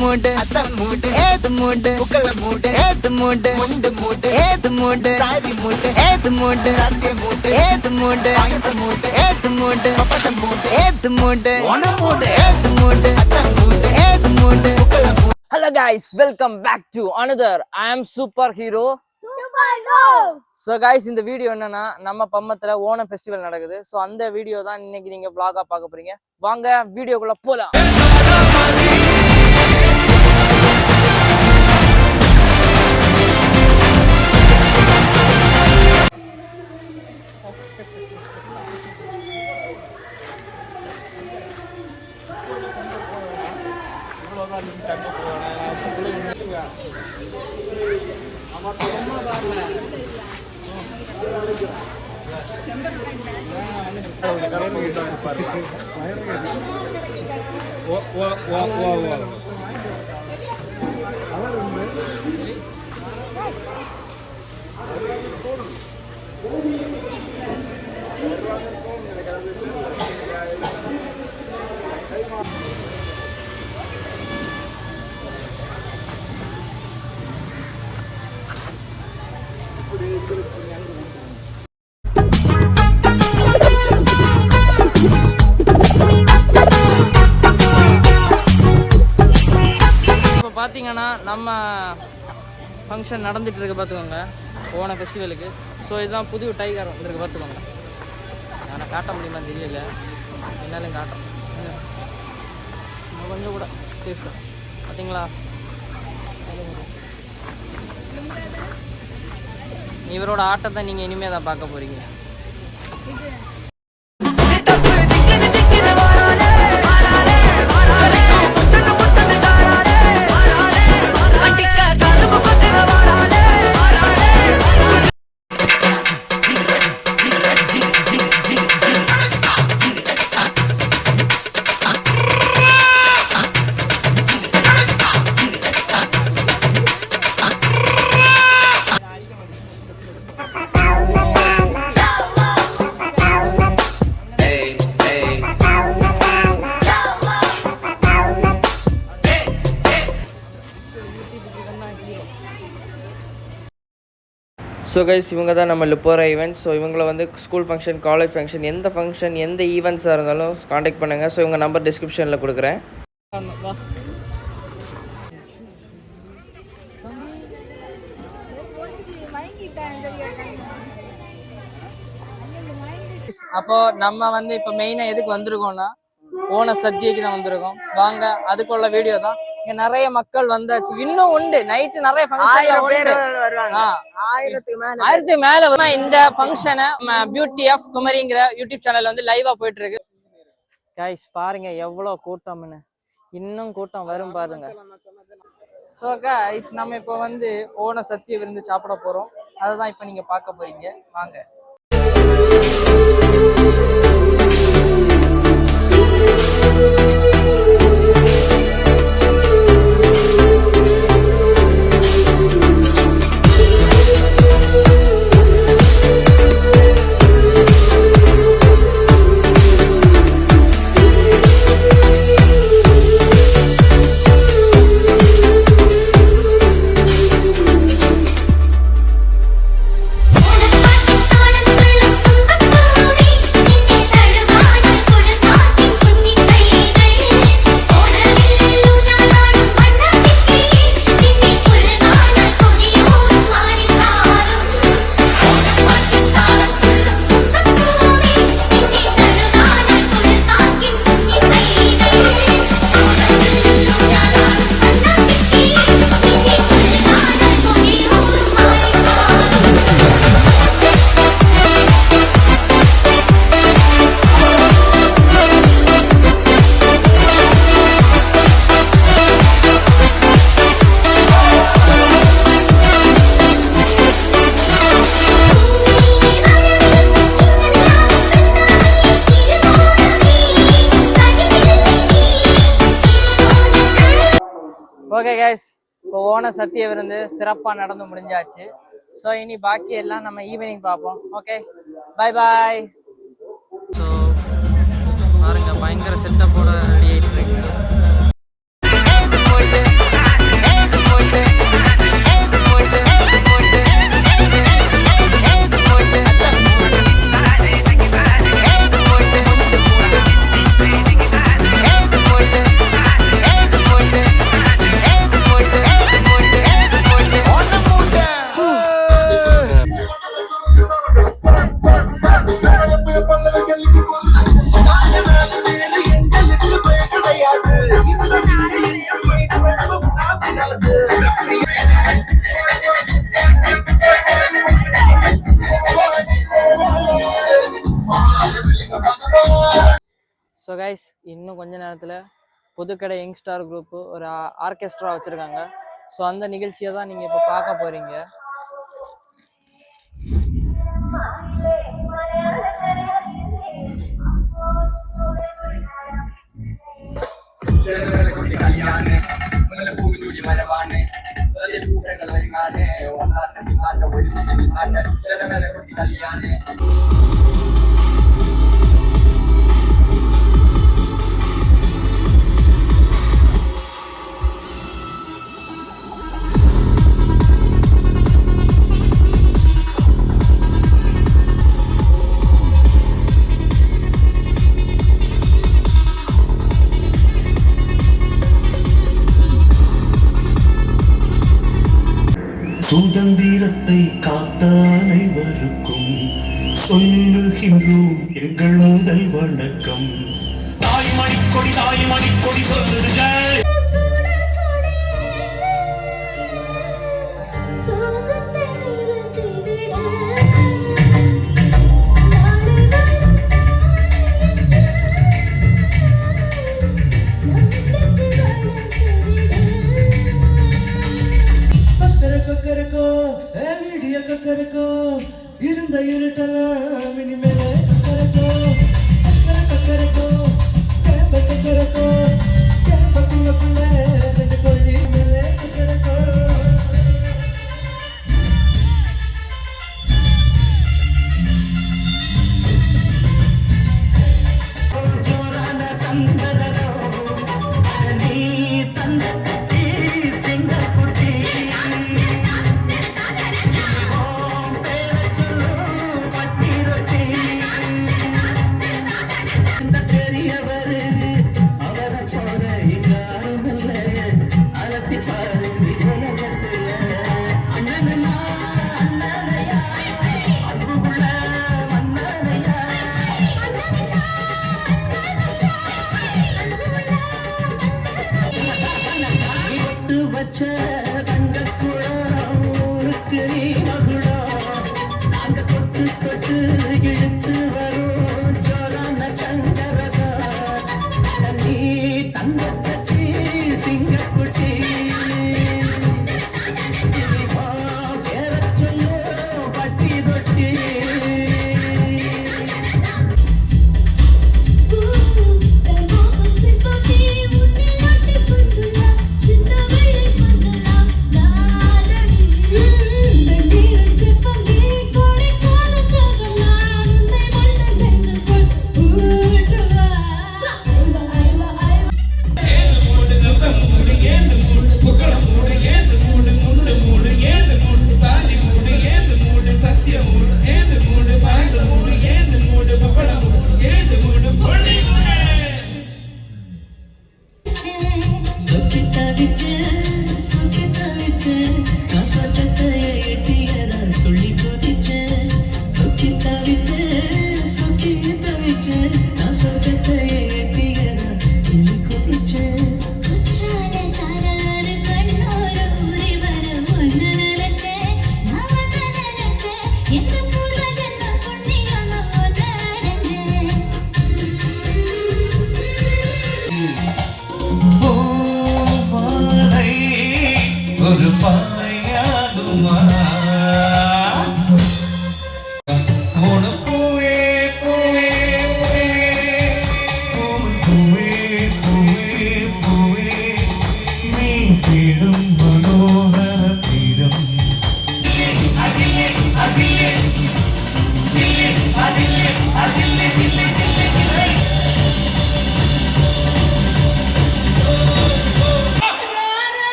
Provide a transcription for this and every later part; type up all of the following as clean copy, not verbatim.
மூடு அத்த மூடு ஏது மூடு புக்கல மூடு ஏது மூடு முண்டு மூடு ஏது மூடு சாரி மூடு ஏது மூடு சத்திய மூடு ஏது மூடு ஆயச மூடு ஏது மூடு பப்பட மூடு ஏது மூடு ஒன மூடு ஏது மூடு அத்த மூடு ஏது மூடு புக்கல மூடு. Hello guys, welcome back to another I am superhero. So guys, இந்த வீடியோ என்னன்னா நம்ம பம்மத்துல ஓணம் ஃபெஸ்டிவல் நடக்குது. ஸோ அந்த வீடியோ தான் இன்னைக்கு நீங்க vlog-ஆ பார்க்க போறீங்க. வாங்க வீடியோக்குள்ள போலாம். பார்த்தீங்கன்னா நம்ம ஃபங்க்ஷன் நடந்துட்டு இருக்கு பார்த்துக்கோங்க ஓண ஃபெஸ்டிவலுக்கு. ஸோ இதுதான் புது டைகர் வந்துருக்கு பார்த்துக்கோங்க. ஆனால் காட்ட முடியுமா தெரியல, என்னாலும் காட்டும் கொஞ்சம் கூட பேசுகிறேன் பார்த்தீங்களா. இவரோட ஆட்டத்தை நீங்கள் இனிமேல் தான் பார்க்க போகிறீங்க. ஸோ கைஸ், இவங்க தான் நம்ம லுப்போரா ஈவெண்ட்ஸ். ஸோ இவங்களை வந்து ஸ்கூல் ஃபங்க்ஷன், காலேஜ் ஃபங்க்ஷன், எந்த ஃபங்க்ஷன், எந்த ஈவெண்ட்ஸாக இருந்தாலும் காண்டாக்ட் பண்ணுங்கள். ஸோ இவங்க நம்பர் டிஸ்கிரிப்ஷனில் கொடுக்குறேன். அப்போது நம்ம வந்து இப்போ மெயினாக எதுக்கு வந்திருக்கோம்னா ஓண சத்தியக்கு தான் வந்திருக்கோம். வாங்க அதுக்குள்ள வீடியோ தான். இங்க நிறைய மக்கள் வந்தாச்சு, இன்னும் உண்டு. நைட்டு நிறைய ஆயிரத்துக்கு மேல இந்த ஃபங்க்ஷனை பியூட்டி ஆஃப் குமரிங்கிற யூடியூப் சேனல் வந்து லைவா போயிட்டு இருக்கு. கைஸ் பாருங்க எவ்வளவு கூட்டம்னு, இன்னும் கூட்டம் வரும் பாருங்க. ஸோ கைஸ், நம்ம இப்போ வந்து ஓண சத்திய விருந்து சாப்பிட போறோம். அதுதான் இப்போ நீங்க பார்க்க போறீங்க. வாங்க. ஓகே கைஸ், இப்போ ஓண சத்திய விருந்து சிறப்பாக நடந்து முடிஞ்சாச்சு. ஸோ இனி பாக்கி எல்லாம் நம்ம ஈவினிங் பார்ப்போம். Okay, bye bye. ஸோ பாருங்க, பயங்கர செட்டப்போட ரெடி ஆகிட்டு இருக்கு. இன்னும் கொஞ்ச நேரத்தில் புதுக்கடை யங்ஸ்டார் குரூப்பு ஒரு ஆர்கெஸ்ட்ரா வச்சுருக்காங்க. ஸோ அந்த நிகழ்ச்சியை தான் நீங்கள் இப்போ பார்க்க போகிறீங்க. சுதந்திரத்தை காத்த அனைவருக்கும் சொல்லுகின்றோம் எங்கள் முதல் வணக்கம். தாய் மணிக்கொடி சொல்லுது ஜெய். இருந்த இருட்டலாம் இனிமேலே ஒரு பாயாகுமா பூவே பூவே பூவே பூவே பூவே நீ தேடும் மனோகர தீரம் அதிலே அதிலே அதிலே அதிலே அதிலே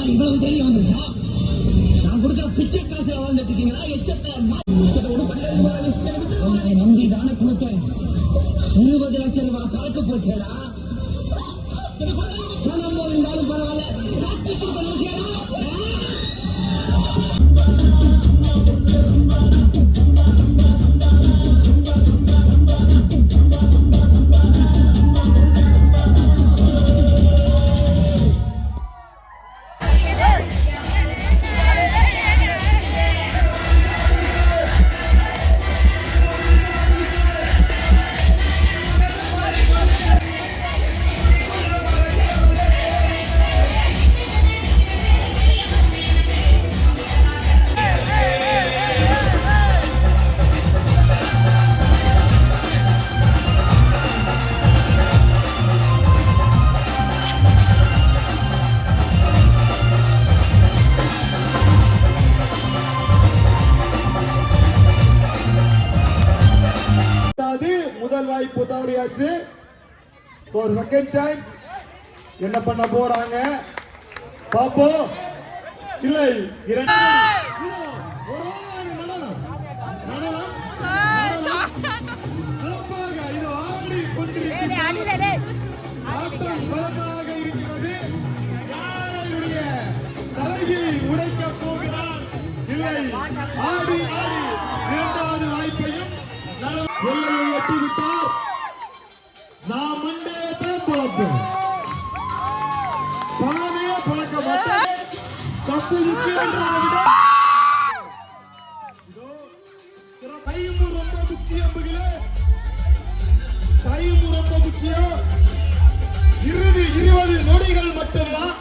இவ்வளவு தெரிய வந்துருச்சா? நான் கொடுக்கிற பிச்சை காசுல வாழ்ந்துட்டு இருக்கீங்களா? நம்பி தானே கொடுத்தேன். போச்சேடா பணம் இருந்தாலும் பரவாயில்ல ராத்திரிக்கு போச்சேடா முதல் வாய்ப்பு தவறியாச்சு. ஒரு செகண்ட் சான்ஸ் என்ன பண்ண போறாங்க பாப்போம். இல்லை உடைக்க போகிறார். இல்லை ஆடி ஆடி இரண்டாவது வாய்ப்பையும் எல்லையை எட்டிவிட்டார். நான் மண்டையத்தான் பழப்பேன், தானே பழக்க மாட்டேன். தப்பு டைம் ரொம்ப முக்கியம், டைம் ரொம்ப முக்கியம். 20 நொடிகள் மட்டும்தான்.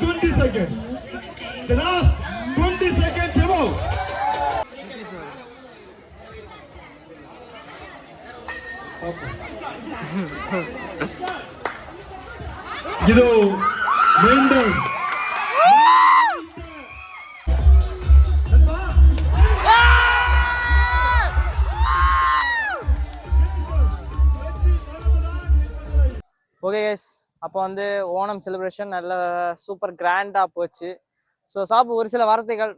20 செகண்ட், 20 செகண்ட். இது மீண்டும் ஓகே கைஸ், அப்போ வந்து ஓணம் செலிப்ரேஷன் நல்ல சூப்பர் கிராண்டா போச்சு. ஸோ சாப்பு ஒரு சில வார்த்தைகள்.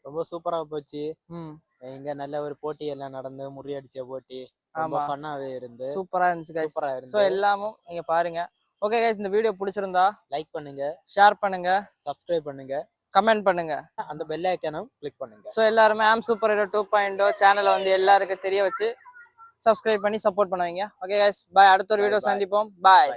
ரொம்ப சூப்பரா போச்சு. ம், இங்க நல்ல ஒரு போட்டி எல்லாம் நடந்து முறியடிச்ச போட்டி. ஆமா, ஃபன்னாவே இருந்து சூப்பரா இருந்துச்சு கைஸ். சூப்பரா இருந்து. ஸோ எல்லாமும் நீங்க பாருங்க. ஓகே கைஸ், இந்த வீடியோ பிடிச்சிருந்தா லைக் பண்ணுங்க, ஷேர் பண்ணுங்க, சப்ஸ்கிரைப் பண்ணுங்க, கமெண்ட் பண்ணுங்க, அந்த பெல் ஐக்கானும் கிளிக் பண்ணுங்க. ஸோ எல்லாருமே ஆம் சூப்பர் ஹீரோ 2.0 சேனலை வந்து எல்லாருக்கும் தெரிய வச்சு சப்ஸ்கிரைப் பண்ணி சப்போர்ட் பண்ணுவீங்க. ஓகே கைஸ், பாய். அடுத்த ஒரு வீடியோ சந்திப்போம். பாய்.